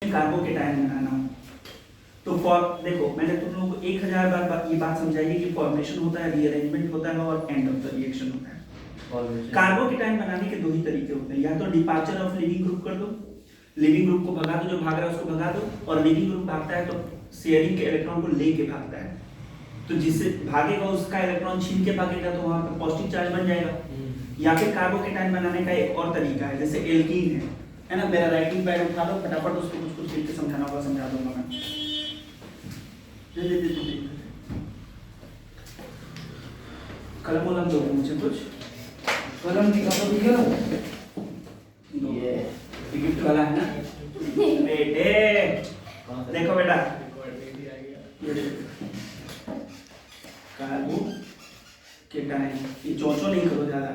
में कार्बोकेटायन बनाना हो तो देखो मैंने तुम लोगों को 1000 बार ये बात समझाई है कि फॉर्मेशन होता है, रीअरेंजमेंट होता है और एंड ऑफ द रिएक्शन होता है। कार्बोकेटायन बनाने के दो ही तरीके होते हैं, या तो डिपार्चर ऑफ लिविंग ग्रुप कर दो, लिविंग ग्रुप को भगा दो, जो भाग रहा है उसको भगा दो, और लिविंग ग्रुप भागता है तो शेयरिंग के इलेक्ट्रॉन को लेके भागता है, तो जिससे भागेगा उसका इलेक्ट्रॉन छीन के भागेगा तो वहां पे पॉजिटिव चार्ज बन जाएगा। या फिर कार्बोकेटायन बनाने का एक और तरीका है, जैसे एल्कीन है ना, मेरा राइटिंग पैड उठा लो फटाफट, उसको कुछ कुछ लिख के समझाना होगा, समझा दूंगा मैं। कलम वलम दो मुझे, कुछ कलम दिखा ये गिफ्ट वाला है ना बेटे, देखो बेटा कार्बोकेटायन, ये चोचो नहीं करो ज्यादा।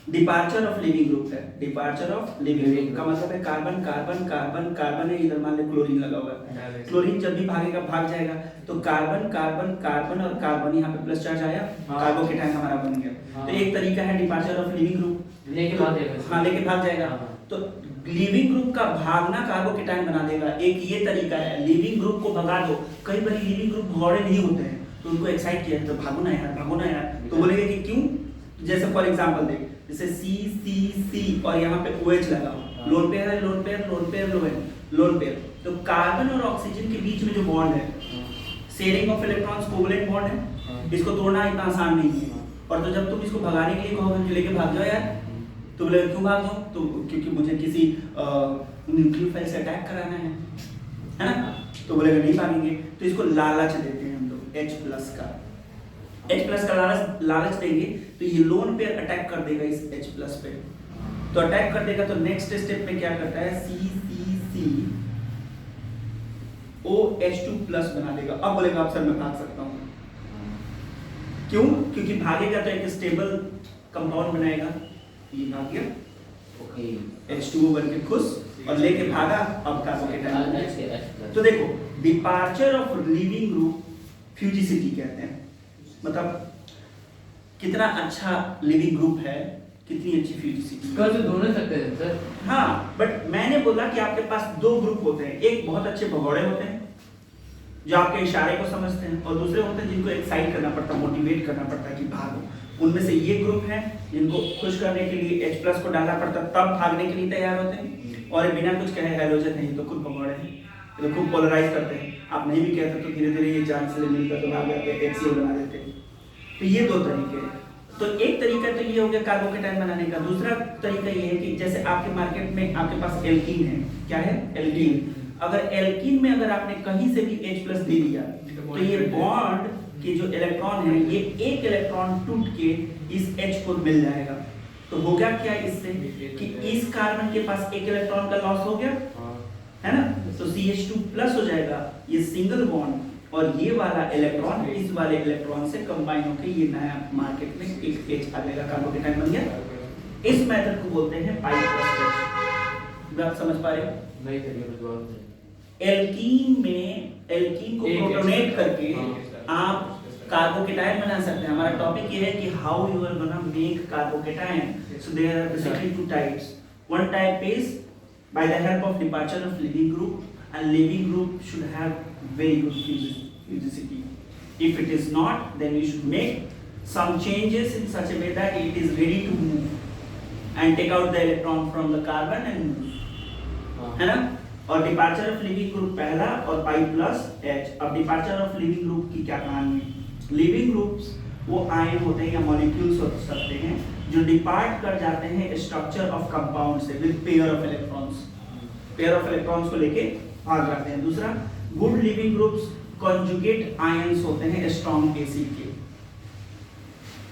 डिपार्चर ऑफ लिविंग ग्रुप है, डिपार्चर ऑफ लिविंग ग्रुप का मतलब है कार्बन कार्बन कार्बन कार्बन है, इधर मान ले क्लोरीन लगा हुआ है, क्लोरीन जब भी भागेगा भाग जाएगा तो कार्बन कार्बन कार्बन और कार्बन, यहाँ पे प्लस चार्ज आया, कार्बोकेटायन हमारा बन गया। तो एक तरीका है डिपार्चर ऑफ लिविंग ग्रुप, लेके भाग जाएगा, हाँ लेके भाग जाएगा। तो लिविंग ग्रुप का भागना कार्बोकेटायन बना देगा, एक ये तरीका है। लिविंग ग्रुप को भगा दो, कई बार लिविंग ग्रुप भगौड़े नहीं होते हैं तो उनको एक्साइट किया तो भागो ना यार, भागो ना यार, तो बोलेंगे कि क्यों, जैसे फॉर एग्जांपल देख, जैसे सी सी सी और यहाँ पे OH लगा हो, लोन पेयर है, lone pair lone pair lone pair, तो कार्बन और ऑक्सीजन के बीच में जो बॉन्ड है, sharing of electrons covalent bond है, इसको तोड़ना इतना आसान नहीं है। और तो जब तुम इसको भगाने के लिए कहोगे कि लेके भाग जाओ यार, तो बोले क्यों भाग जाओ, तो क्योंकि मुझे किसी न्यूक्लियोफाइल से अटैक कराना है ना, तो बोलेगा नहीं भागेंगे। तो इसको लालच देते हैं हम लोग, H+ का, H+ का लालच देंगे तो ये लोन पेयर अटैक कर देगा इस H+ पे, तो अटैक कर देगा तो नेक्स्ट स्टेप में क्या करता है, CCC OH2+ बना देगा। अब बोलेगा अब सर मैं भाग सकता हूँ, क्यों, क्योंकि भागेगा तो एक स्टेबल कंपाउंड बनाएगा, ये भाग गया H2O बन के खुश और लेके भागा, अब कार्बोकेटायन। तो देखो डिपार्चर ऑफ लिविंग ग्रुप फ्यूजिसिटी कहते हैं, मतलब कितना अच्छा लिविंग ग्रुप है, कितनी अच्छी फ्यूजिसिटी कर तो दोनों सकते हैं सर। हाँ बट मैंने बोला कि आपके पास दो ग्रुप होते हैं, एक बहुत अच्छे भगौड़े होते हैं जो आपके इशारे को समझते हैं, और दूसरे होते हैं जिनको एक्साइट करना पड़ता है, मोटिवेट करना पड़ता है कि भागो। उनमें से ये ग्रुप है जिनको खुश करने के लिए H+ को डालना पड़ता है, तब भागने के लिए तैयार होते हैं, और बिना कुछ कहे हैलोजन नहीं तो खुद भगौड़े हैं, तो खूब पोलराइज करते हैं। आप नहीं भी कहते तो धीरे धीरे ये चांस से मिलकर तो भाग जाते हैं, HCl बना देते हैं। तो ये दो तरीके हैं। तो एक तरीका तो ये हो गया कार्बोकेटायन बनाने का, दूसरा तरीका ये है कि जैसे आपके मार्केट में आपके पास एल्कीन है, क्या है एल्कीन, अगर एल्कीन में अगर आपने कहीं से भी H+ दे दिया तो ये बॉन्ड के जो इलेक्ट्रॉन है, ये एक इलेक्ट्रॉन टूट के इस H को मिल जाएगा। तो हो गया क्या इससे कि इस कार्बन के पास एक इलेक्ट्रॉन का लॉस हो गया है ना, तो CH2+ हो जाएगा, ये सिंगल बॉन्ड, और ये वाला इलेक्ट्रॉन इस वाले इलेक्ट्रॉन से कंबाइन होकर ये नया मार्केट में एक H आ जाएगा, कार्बोकेटायन बन गया। इस मेथड को बोलते हैं पाई प्लस H। बात समझ पा रहे हो? नहीं करिए, एल्कीन को प्रोटोनेट करके आप कार्बोकेटायन बना सकते हैं। हमारा टॉपिक ये है कि how you are gonna make carbocation. So there are basically two types, one type is by the help of departure of living group, and living group should have very good physicity. If it is not, then you should make some changes in such a way that it is ready to move and take out the electron from the carbon and move, है ना। और departure of leaving group पहला और pi plus H। अब departure of leaving group की क्या कहानी है, लिविंग ग्रुप्स वो आयन होते हैं या मॉलिक्यूल्स हो सकते हैं जो डिपार्ट कर जाते हैं स्ट्रक्चर ऑफ कंपाउंड से with pair of electrons, pair of electrons को लेके भाग जाते हैं। दूसरा, good living groups conjugate ions होते हैं स्ट्रॉन्ग एसिड के,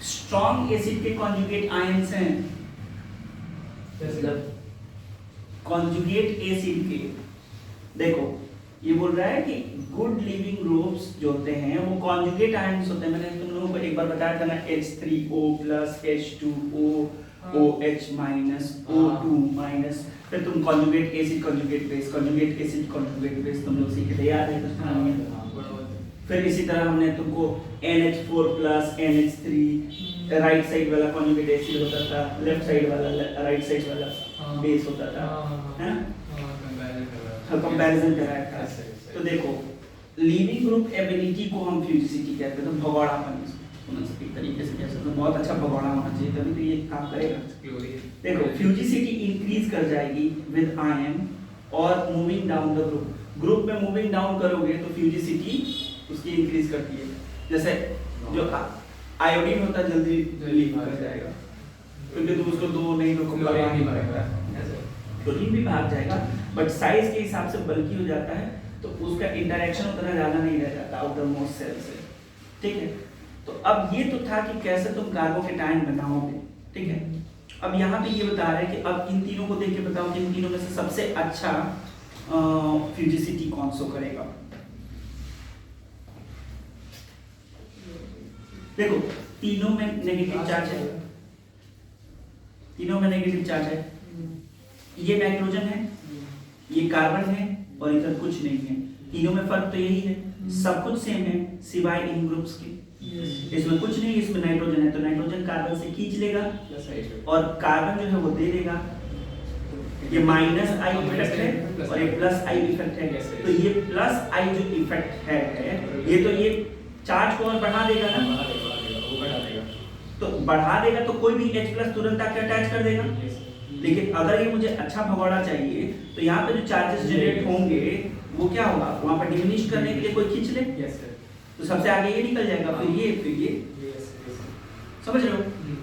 स्ट्रॉन्ग एसिड के कॉन्जुगेट आयंस हैं, कॉन्जुगेट एसिड के। देखो ये बोल रहा है कि गुड लिविंग ग्रुप्स जो होते हैं वो कॉन्जुगेट आयंस होते हैं। मैंने तुम लोगों को एक बार बताया था ना, H3O+, H2O, OH-, O2-, फिर तुम conjugate acid, conjugate base, conjugate acid, conjugate base तुम लोग सीखे थे, याद है कुछ कहानी है। फिर इसी तरह हमने तुमको NH4+, NH3 राइट साइड वाला कॉन्जुगेट एसिड होता था, लेफ्ट साइड वाला राइट साइड वाला बेस होता था, है ना। कंपैरिजन कराया था। Yes, sir, yes, sir. तो देखो लीविंग ग्रुप एबिलिटी को हम फ्यूजिसिटी कहते हैं, तो भगौड़ापन एक तरीके से कह सकते हैं, बहुत अच्छा भगौड़ा होना चाहिए तभी तो ये काम करेगा। देखो फ्यूजिसिटी इंक्रीज कर जाएगी विद आयन और moving down the group, group में मूविंग डाउन करोगे तो फ्यूजिसिटी उसकी इंक्रीज करती है। जैसे जो आयोडीन होता है जल्दी लीव कर जाएगा क्योंकि तुम उसको दो नहीं तो क्लोरीन भी भाग जाएगा, बट साइज के हिसाब से बल्कि हो जाता है तो उसका इंटरेक्शन उतना ज़्यादा नहीं रह जाता आउटर मोस्ट सेल से, ठीक है। तो अब ये तो था कि कैसे तुम कार्बोकेटायन बनाओगे, ठीक है। अब यहाँ पे ये बता रहे हैं कि अब इन तीनों को देख के बताओ कि इन तीनों में से सबसे अच्छा फ्यूजिसिटी कौन सा करेगा। देखो तीनों में नेगेटिव चार्ज है, तीनों में नेगेटिव चार्ज है, ये नाइट्रोजन है, ये कार्बन है और इधर कुछ नहीं है। तीनों में फर्क तो यही है, सब कुछ सेम है सिवाय इन ग्रुप्स के। इसमें कुछ नहीं, इसमें नाइट्रोजन है तो नाइट्रोजन कार्बन से खींच लेगा और कार्बन जो है वो दे देगा। ये माइनस आई इफेक्ट है और ये प्लस आई इफेक्ट है, तो ये प्लस आई जो इफेक्ट है ये तो ये चार्ज को और बढ़ा देगा ना, तो बढ़ा देगा तो कोई भी H प्लस तुरंत आके अटैच कर देगा। लेकिन अगर ये मुझे अच्छा भगौड़ा चाहिए तो यहाँ पे जो चार्जेस जनरेट होंगे वो क्या होगा, वहाँ पर डिमिनिश करने के लिए कोई खींच ले, तो सबसे आगे ये निकल जाएगा, फिर ये समझ रहे हो।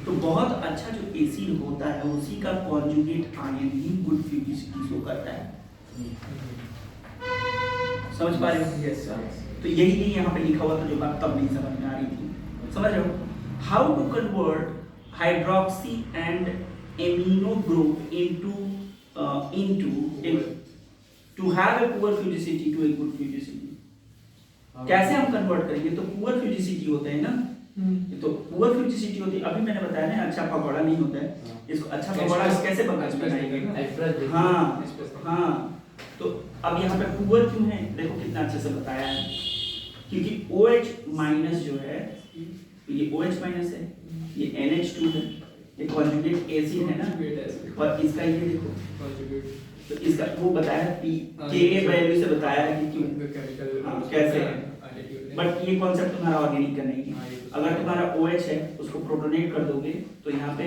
तो बहुत अच्छा जो एसिड होता है उसी का कॉन्जुगेट आयन ही गुड फ्यूजिसिटी शो करता है, समझ पा रहे हो। तो यही नहीं यहाँ पे लिखा हुआ था जो बात तब नहीं समझ में आ रही थी, समझ रहे हो। How to convert hydroxy and amino group into to have a poor fugicity to a good fugicity। कैसे हम कन्वर्ट करेंगे, तो पुअर फ्यूजिसिटी होता है ना, तो पुअर फ्यूजिसिटी होती है, अभी मैंने बताया ना अच्छा भगौड़ा नहीं होता है, इसको अच्छा भगौड़ा कैसे बनाएंगे। हाँ तो अब यहाँ पे पुअर क्यों है, देखो कितना अच्छे से बताया है, क्योंकि OH माइनस जो है ये OH माइनस है, ये NH2 है, ये कॉन्जुगेट एसिड है ना, और इसका ये देखो तो इसका वो बताया है P Ka वैल्यू से बताया है कि क्यों कैसे है, बट ये कॉन्सेप्ट तुम्हारा ऑर्गेनिक का नहीं है। अगर तुम्हारा OH है उसको प्रोटोनेट कर दोगे तो यहाँ पे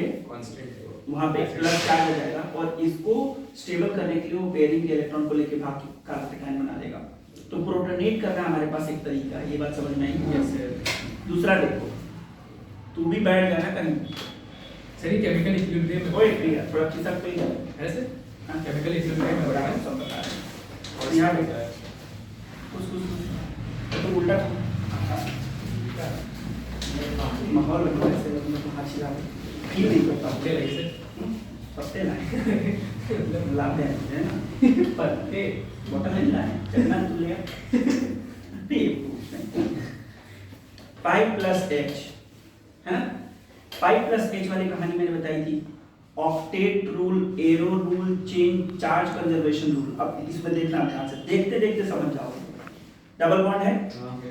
वहाँ पे प्लस चार्ज हो जाएगा और इसको स्टेबल करने के लिए वो पेयरिंग के इलेक्ट्रॉन को लेके भाग के कार्बोकेटायन बना देगा। तो प्रोटोनेट करना हमारे पास एक तरीका है, ये बात समझ में आई। दूसरा देखो, तू भी बैठ जाना कहीं सर, ये केमिकल इक्विलिब्रियम ओए प्रिया थोड़ा खिसक पे है सर, केमिकल इक्विलिब्रियम बड़ा है सब बता रहे हैं। और यहाँ पे कुछ तो उल्टा माहौल में ऐसे मतलब हाथ छिला फील नहीं करता पत्ते लगे सर, पत्ते लाए लाते हैं ना, पत्ते बोतल नहीं लाए, चलना तू ले आ 5+H है ना। 5+H वाली कहानी मैंने बताई थी, octet rule, arrow rule, chain charge conservation rule. अब इसमें देखना ध्यान से, देखते देखते समझ जाओगे। डबल बॉन्ड है,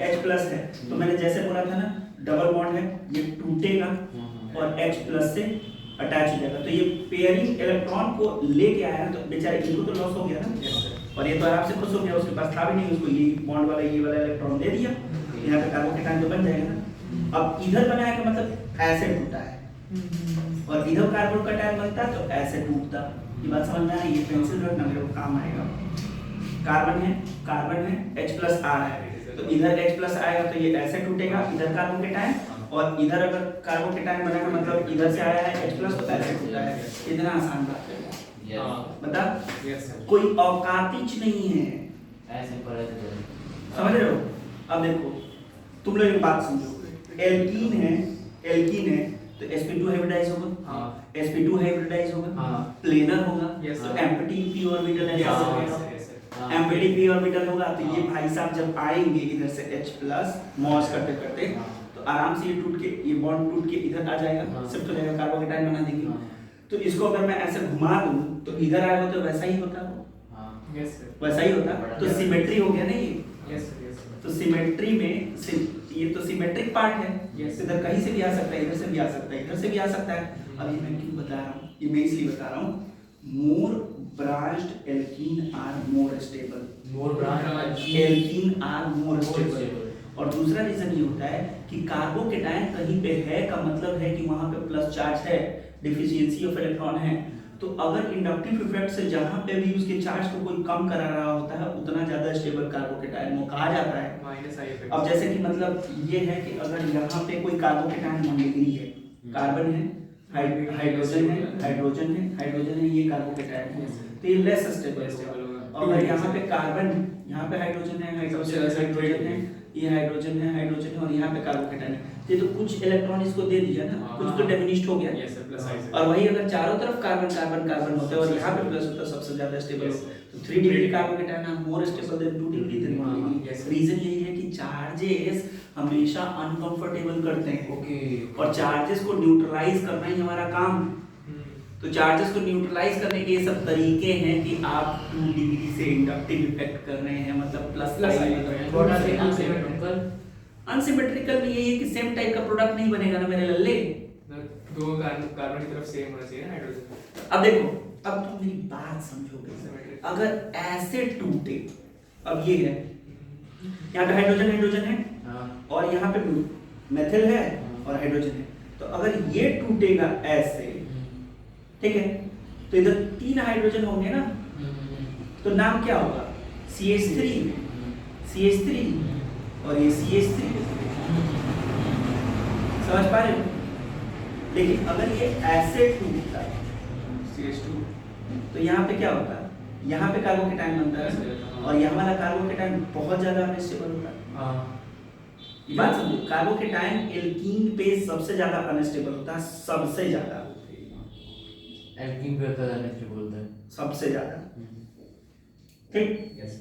H प्लस है, तो मैंने जैसे बोला था ना डबल बॉन्ड है, ये टूटेगा और H प्लस से अटैच हो जाएगा, तो ये पेयरिंग इलेक्ट्रॉन को लेके आया ना, तो बेचारे इनको तो लॉस हो गया ना, और ये तो आराम से खुश हो गया, उसके पास था भी नहीं, उसको ये बॉन्ड वाला ये वाला इलेक्ट्रॉन दे दिया, यहाँ पे कार्बोकेटायन तो बन जाएगा ना। अब इधर बनाया का मतलब ऐसे टूटा है और इधर कार्बोकेटायन बनता तो ऐसे टूटता। ये बात समझ में आ रही है, ये पेंसिल रखना मेरे को काम आएगा। कार्बन है H प्लस आ रहा है, तो इधर H प्लस आएगा तो ये ऐसे टूटेगा, इधर कार्बोकेटायन, और इधर अगर कार्बोकेटायन बना का मतलब इधर से आया है H प्लस तो ऐसे टूटा है। कितना आसान बात है, बता कोई औकातिच नहीं है, ऐसे पढ़ा समझ रहे हो। अब देखो तुम लोग एक बात समझो, एल्कीन है तो sp2 हाइब्रिडाइज होगा, sp2 हाइब्रिडाइज होगा, प्लेनर होगा, तो एम्प्टी p ऑर्बिटल ऐसा होगा, एम्प्टी p ऑर्बिटल होगा, तो ये भाई साहब जब आएंगे इधर से H प्लस मॉस करते करते तो आराम से ये टूट के ये बॉन्ड टूट के इधर आ जाएगा, शिफ्ट हो जाएगा, कार्बोकेटायन बना देंगे। तो इसको अगर मैं ऐसे घुमा दूं तो इधर आएगा तो वैसा ही होता, वैसा ही होता, तो सिमेट्री हो गया ना ये। तो सिमेट्री में ये तो सिमेट्रिक पार्ट है, इधर कहीं से भी आ सकता है, इधर से भी आ सकता है, इधर से भी आ सकता है। अब ये मैं क्यों बता रहा हूँ, ये मैं इसलिए बता रहा हूँ, more branched alkene are more stable. More branch. Alkene are more More stable. stable. और दूसरा रीजन ये होता है कि कार्बोकेटायन कहीं पे है का मतलब है कि वहां पे प्लस चार्ज है, डिफिशियंसी ऑफ इलेक्ट्रॉन है। तो अगर इंडक्टिव इफेक्ट से जहां पे भी उसके चार्ज को कोई कम करा रहा होता है उतना ज्यादा स्टेबल कार्बोकेटायन वो कहा जाता है। Minus I effect. अब जैसे कि मतलब ये है कि अगर यहाँ पे कोई कार्बोकेटायन 1 डिग्री है, कार्बन है, हाइड्रोजन है, हाइड्रोजन है, हाइड्रोजन है, ये कार्बोकेटायन है, तो ये लेस स्टेबल होगा। और यहाँ पे कार्बन, यहाँ पे हाइड्रोजन है, हाइड्रोजन है, हाइड्रोजन है, ये हाइड्रोजन है, हाइड्रोजन है, और यहाँ पे कार्बोकेटायन है। ये तो कुछ इलेक्ट्रॉन इसको दे दिया ना, कुछ तो डिमिनिश्ड हो गया। यस सर, प्लस आई। और वही अगर चारों तरफ कार्बन कार्बन कार्बन होते हैं और यहाँ पे प्लस होता है सबसे ज्यादा स्टेबल हो, तो 3 degree carbocation are more stable than 2 degree than 1 degree. Reason यही है कि चार्जेस हमेशा अनकंफर्टेबल करते हैं। ओके। और चार्जेस को न्यूट्रलाइज करना ही हमारा काम। तो चार्जेस को न्यूट्रलाइज करने के ये सब तरीके हैं कि आप 2 डिग्री से इंडक्टिव इफेक्ट कर रहे हैं, मतलब प्लस आई मतलब अनसिमेट्रिकल में यही है कि सेम टाइप का प्रोडक्ट नहीं बनेगा ना मेरे लल्ले। दो कार्बन की तरफ सेम होना चाहिए ना हाइड्रोजन। अब देखो, अब तुम मेरी बात समझोगे। अगर ऐसे टूटे, अब ये है यहाँ पे हाइड्रोजन हाइड्रोजन है और यहाँ पे मेथिल है और हाइड्रोजन है, तो अगर ये टूटेगा ऐसे, ठीक है, तो इधर 3 हाइड्रोजन होंगे ना, तो नाम क्या होगा? CH3 CH3 और ये CH3। समझ पा रहे हो? लेकिन अगर ये ऐसे टूटता है CH2 तो यहाँ पे क्या होता है? यहाँ पे कार्बोकेटायन बनता है और यहाँ वाला कार्बोकेटायन बहुत ज्यादा अनस्टेबल होता है। ये बात समझो, कार्बोकेटायन एल्कीन पे सबसे ज्यादा अनस्टेबल होता है, सबसे ज्यादा, एल्कीन पे अनस्टेबल बोलते हैं सबसे ज्यादा। ठीक। यस।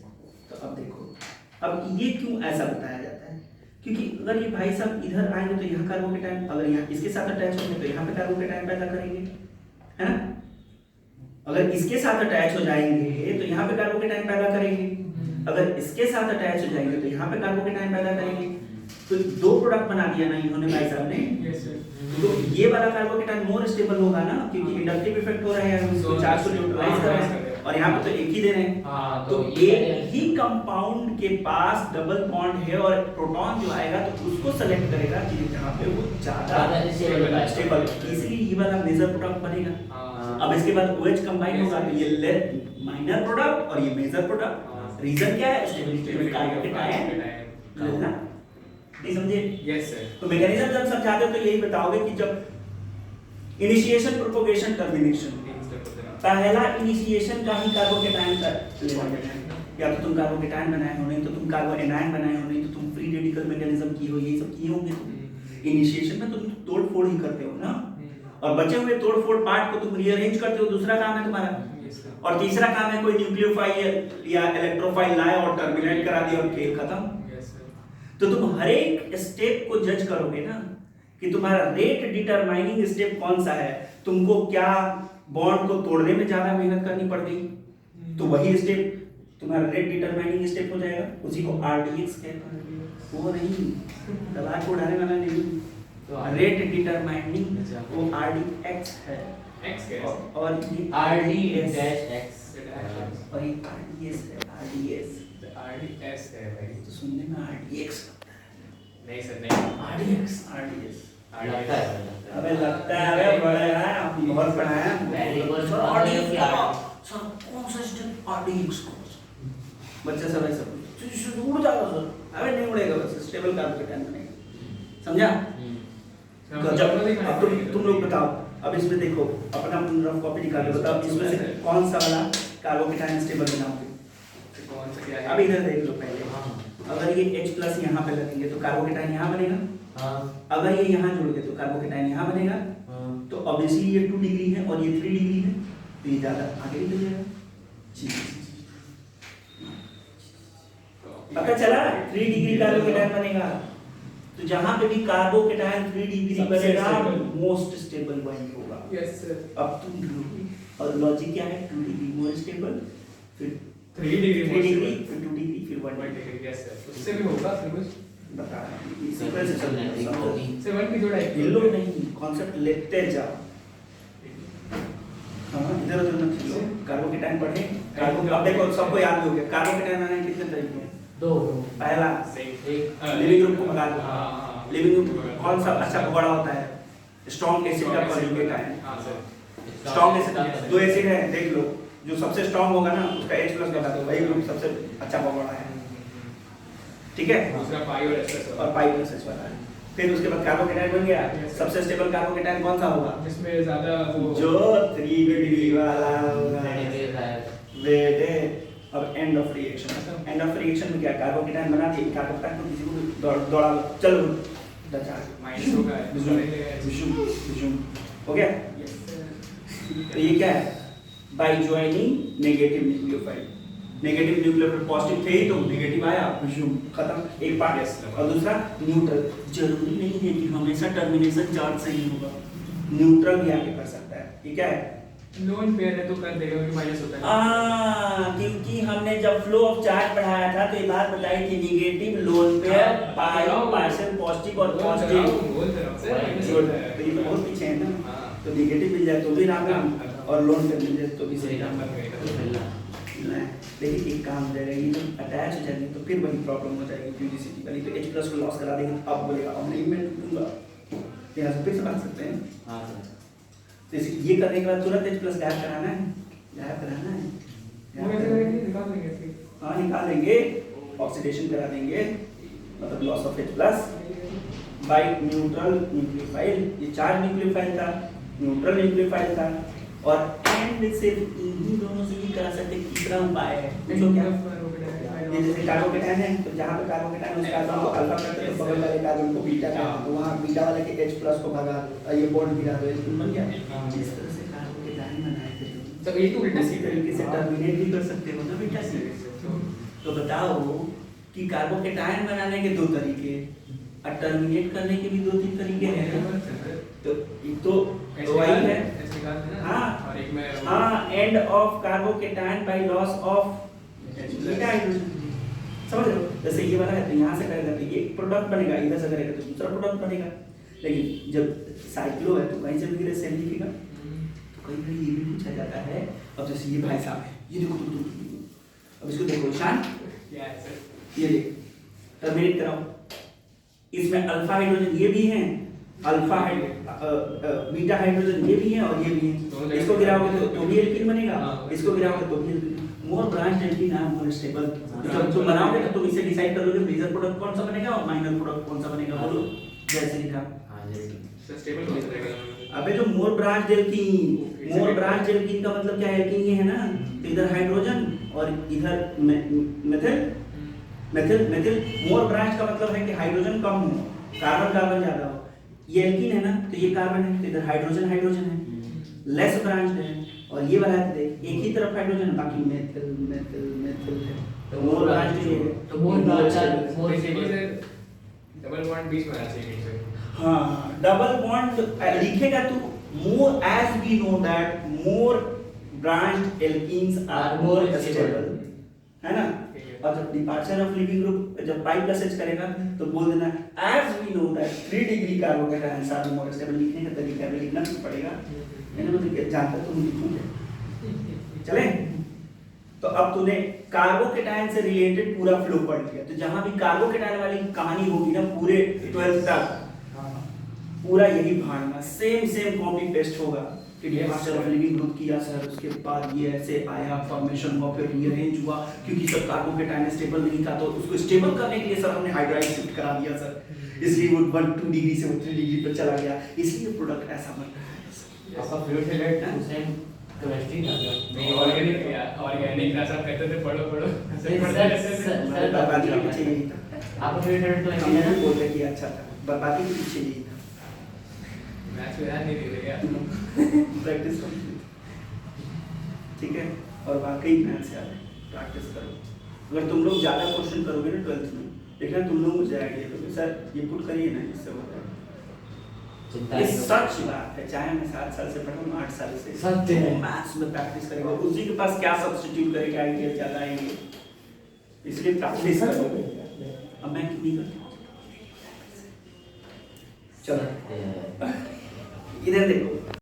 तो अब देखो, अब ये क्यों ऐसा बताया जाता है? क्योंकि अगर ये भाई साहब इधर आएंगे तो यहाँ कार्बोकेटायन, अगर यहाँ इसके साथ अटैच होंगे तो यहाँ पे कार्बोकेटायन पैदा करेंगे, है ना? अगर इसके साथ अटैच हो जाएंगे तो यहाँ पे कार्बोकेटायन पैदा करेंगे, अगर इसके साथ अटैच हो जाएंगे तो यहाँ पे कार्बोकेटायन पैदा करेंगे। तो 2 प्रोडक्ट बना दिया ना इन्होंने भाई साहब ने। Yes sir. तो ये वाला कार्बोकेटायन मोर स्टेबल होगा ना, क्योंकि इंडक्टिव इफेक्ट हो रहा है, हम इसको चार्ज को न्यूट्रलाइज कर रहे हैं और यहाँ पे तो एक ही दे रहे हैं। हाँ, तो एक ही कंपाउंड के पास डबल बॉन्ड है और प्रोटॉन जो आएगा तो उसको सेलेक्ट करेगा कि जहाँ पे वो ज्यादा स्टेबल, इसलिए ये वाला मेजर प्रोडक्ट बनेगा। अब इसके बाद OH कंबाइन होगा तो ये माइनर प्रोडक्ट और ये मेजर प्रोडक्ट। रीजन क्या है? Stability of carbocation. ना नहीं समझे? Yes sir. तो मैकेनिज्म जब समझाते हो तो यही बताओगे कि जब इनिशिएशन, प्रोपगेशन, टर्मिनेशन, पहला इनिशिएशन का ही कार्बोकेटायन का लेवल है, या तो तुम कार्बोकेटायन बनाए हो, नहीं तो तुम कार्बोएनायन बनाए हो, नहीं तो तुम फ्री रेडिकल मैकेनिज्म की हो, ये सब किए होंगे तुम। इनिशिएशन में तो तुम तोड़ फोड़ ही करते हो ना, और बचे हुए तोड़ फोड़ पार्ट को तुम रीअरेंज करते हो, दूसरा काम है तुम्हारा। और तीसरा काम है कोई न्यूक्लियोफाइल या इलेक्ट्रोफाइल लाए और टर्मिनेट करा दिया और खेल खत्म। तो तुम हर एक स्टेप को जज करोगे ना कि तुम्हारा रेट डिटरमाइनिंग स्टेप कौन सा है, तुमको क्या बॉन्ड को तोड़ने में ज्यादा मेहनत करनी पड़ गई, तो वही स्टेप तुम्हारा रेट डिटरमाइनिंग स्टेप हो जाएगा, उसी को RDX कहते हैं। वो नहीं, दबाव को उड़ाने वाला नहीं, तो रेट डिटरमाइनिंग वो RDX है। एक्स क्या है? और ये RD-X और ये RDS है, RDS। RDS है भाई। तो सुनने में RDX नहीं सर, नहीं। RDS लगता है अबे लगता है, अबे बड़ा है, आप बहुत बड़ा है। Variables सर और RDX RDX सर कौन सा स्टेप RDX को? बच्चा सब ऐसा उड़ जाएगा सर, अबे नहीं उड़ेगा, बस स्टेबल कार्बोकेटायन बनेगा, समझा? जब अब तुम लोग बताओ, अब इसमें देखो अपना रफ कॉपी निकाल के बताओ इसमें से कौन सा वाला कार्बोकेटायन स्टेबल बनाओगे? कौन सा क्या है? अब इधर देख लो पहले, अगर ये H+ यहाँ पे लगेंगे तो कार्बोकेटायन यहाँ बनेगा, अगर ये यहाँ जोड़ोगे तो कार्बोकेटायन यहाँ बनेगा, तो ऑब्वियसली ये 2 डिग्री है और ये 3 डिग्री है, तो ये ज्यादा आगे निकल जाएगा। पता चला 3 डिग्री कार्बोकेटायन बनेगा, तो जहां पे भी कार्बोकेटायन 3 डिग्री बनेगा मोस्ट स्टेबल वही होगा। Yes sir. अब तुम ढूंढोगे और लॉजिक क्या है? 2 डिग्री मोर स्टेबल, फिर 3 डिग्री 3 डिग्री, फिर 2 डिग्री, फिर 1 डिग्री। डिग्री। Yes sir. उससे भी होगा फिर कुछ। बता रहा हूं, ये सीक्वेंस से चलना है। से 1 की जोड़ा है। हिलो नहीं, कॉन्सेप्ट लेते जाओ। हाँ इधर उधर मत खींचो। कार्बोकेटाइन पढ़े, कार्बो अब देखो सबको याद हो गया कार्बोकेटाइन बनाने के कितने तरीके हैं? दो पहला एक लिविंग ग्रुप को भगा दो। हाँ, लिविंग ग्रुप कौन सा अच्छा बड़ा होता है? स्ट्रॉन्ग एसिड का कार्बोकेटाइन। हाँ सर, स्ट्रॉन्ग एसिड दो एसिड है देख लो, जो सबसे स्ट्रॉन्ग होगा ना उसका H+ लगा दो, वही ग्रुप सबसे अच्छा बड़ा है, ठीक है? दूसरा पाई और एस्टर और पाई प्लस H वाला है। फिर उसके बाद कार्बोकेटाइन बन गया। सबसे स्टेबल कार्बोकेटाइन कौन सा होगा? जिसमें ज्यादा वो जो 3 डिग्री वाला होगा। बेटे अब end of reaction. End of reaction में क्या कार्बोकेटाइन बना के क्या करता है? तो किसी को भी दौड़ा लो, चलो डचा माइनस होगा हो गया। तो ये क्या है? By joining negative nucleophile, negative nucleophile positive थे ही तो नेगेटिव आया, खत्म एक पार्ट। और दूसरा न्यूट्रल, जरूरी नहीं है कि हमेशा टर्मिनेशन चार्ज से ही होगा, न्यूट्रल भी आगे कर सकता है। ये क्या है? लोन पेयर है तो कर देगा क्योंकि माइनस होता है। क्योंकि हमने जब फ्लो ऑफ चार्ज पढ़ाया था तो ये बात बताई थी नेगेटिव लोन पेयर पाई पार्शियल पॉजिटिव और पॉजिटिव। बोल रहा हूं सर माइनस गुड, होता है। तो ये बहुत पीछे है ना, हाँ। तो नेगेटिव मिल जाए तो भी राम राम और लोन पे मिल जाए तो भी सही राम। लेकिन एक काम हो जाएगा, ये जब अटैच हो जाएंगे तो फिर वही प्रॉब्लम हो जाएगी प्यूरिसिटी वाली। तो H+ को लॉस करा देंगे, अब बोलेगा अब नहीं मैं दूंगा, यहाँ से फिर से बात सकते हैं। हाँ सर, तो ये करने के बाद तुरंत H+ गायब कराना है, गायब कराना है, वो ऐसे करेंगे निकाल देंगे फिर। हाँ निकाल देंगे, ऑक्सीडेशन करा देंगे, मतलब loss of H+ by neutral nucleophile. ये चार्ज न्यूक्लियोफाइल था, न्यूट्रल न्यूक्लियोफाइल था, और एंड सिर्फ इन्हीं दोनों से ही करा सकते। तीसरा उपाय है जो क्या? ये जैसे कार्बोकेटाइन है तो जहाँ पे कार्बोकेटाइन है उस कार्बन को अल्फा करते हैं तो बगल वाले कार्बन को बीटा करते हैं, तो वहाँ बीटा वाले के H+ को भगा दो, ये बॉन्ड गिरा दो, इसको बन गया। इस तरह से कार्बोकेटाइन बनाए थे तुम। तो ये तो उल्टा इसी तरीके से टर्मिनेट भी कर सकते हो ना बेटा। तो बताओ कि कार्बोकेटाइन बनाने के 2 तरीके और टर्मिनेट करने के भी 2-3 तरीके हैं। तो एक तो वही है, हाँ और एक में हाँ, end of carbocation by loss of beta hydrogen. समझ रहे हो? जैसे ये वाला है तो यहाँ से करेगा तो ये प्रोडक्ट बनेगा, इधर से करेगा तो दूसरा प्रोडक्ट बनेगा। लेकिन जब साइक्लो है तो कहीं से भी सेम लिखेगा, तो कहीं कहीं ये भी पूछा जाता है। अब जैसे ये भाई साहब है, ये देखो अब इसको देखो शान, क्या है सर? ये देख टर्मिनेट कराओ, इसमें अल्फा हाइड्रोजन ये भी है, अल्फा बीटा हाइड्रोजन ये भी है और ये भी है। इसको गिराओगे तो भी एल्कीन बनेगा, इसको गिराओगे तो भी alkene. More branch alkene are more stable. जब तुम बनाओगे तो तुम इसे डिसाइड करोगे मेजर प्रोडक्ट कौन सा बनेगा और माइनर प्रोडक्ट कौन सा बनेगा। बोलो जैसे लिखा। हाँ जैसे सर स्टेबल हो जाएगा। अबे जो मोर branch alkene, more branch alkene का मतलब क्या है? एल्कीन ये है ना, तो इधर हाइड्रोजन और इधर मेथिल मेथिल मेथिल। मोर ब्रांच का मतलब है कि हाइड्रोजन कम हो, कार्बन कार्बन ज्यादा हो। ये एल्कीन है ना, तो ये कार्बन है, तो इधर हाइड्रोजन हाइड्रोजन है, लेस ब्रांच है। और ये वाला है देख एक ही तरफ हाइड्रोजन है, बाकी मेथिल मेथिल मेथिल है। तो मोर ब्रांच ये है, तो मोर ब्रांच मोर बेसिकली सर डबल बॉन्ड बीच में आना चाहिए कहीं से। हाँ डबल बॉन्ड लिखेगा तू more, as we know that more branch alkenes are more stable, है ना। और जब डिपार्चर ऑफ लिविंग ग्रुप जब पाई प्लस H करेगा तो बोल देना as we know that 3 degree carbocations are more stable. लिखने का तरीका भी लिखना भी पड़ेगा, मैंने मतलब जानता तो लिखूंगा। चले तो अब तूने कार्बोकेटाइन से रिलेटेड पूरा फ्लो पढ़ लिया। तो जहां भी कार्बोकेटाइन वाली कहानी होगी ना पूरे 12th तक पूरा यही भागना, सेम कॉपी पेस्ट होगा कि डिपार्चर ऑफ लिविंग ग्रुप किया सर, उसके बाद ये ऐसे आया, फॉर्मेशन हुआ, फिर रीअरेंज हुआ क्योंकि सब कार्बोकेटाइन स्टेबल नहीं था, तो उसको स्टेबल करने के लिए सर हमने हाइड्राइड शिफ्ट करा दिया सर, इसलिए वो 1-2 डिग्री से वो 3 डिग्री पर चला गया, इसलिए प्रोडक्ट ऐसा बन रहा है। आपका फेवरेट सब्जेक्ट सेम केमिस्ट्री था क्या? नहीं ऑर्गेनिक क्लास आप कहते थे पढ़ो सर बर्बादी के पीछे यही था। आपका फेवरेट तो हम नहीं बोलते कि अच्छा था, बर्बादी के पीछे यही था। मैथ्स में ध्यान नहीं दे क्या? प्रैक्टिस करो, ठीक है। और वाकई मैथ्स याद है, प्रैक्टिस करो। अगर तुम लोग ज़्यादा क्वेश्चन करोगे ना 12th में, देखना तुम लोग मुझे आइडिया दोगे सर ये पुट करिए ना, इससे होगा। ये सच बात है, चाहे मैं 7 साल से पढ़ा हूँ 8 साल से, सत्य है। मैथ्स में प्रैक्टिस करेगा, उसी के पास क्या सब्स्टिट्यूट करेगा आइडिया ज़्यादा आएंगे, इसलिए प्रैक्टिस करो। अब मैं क्यों नहीं करता? चलो इधर देखो।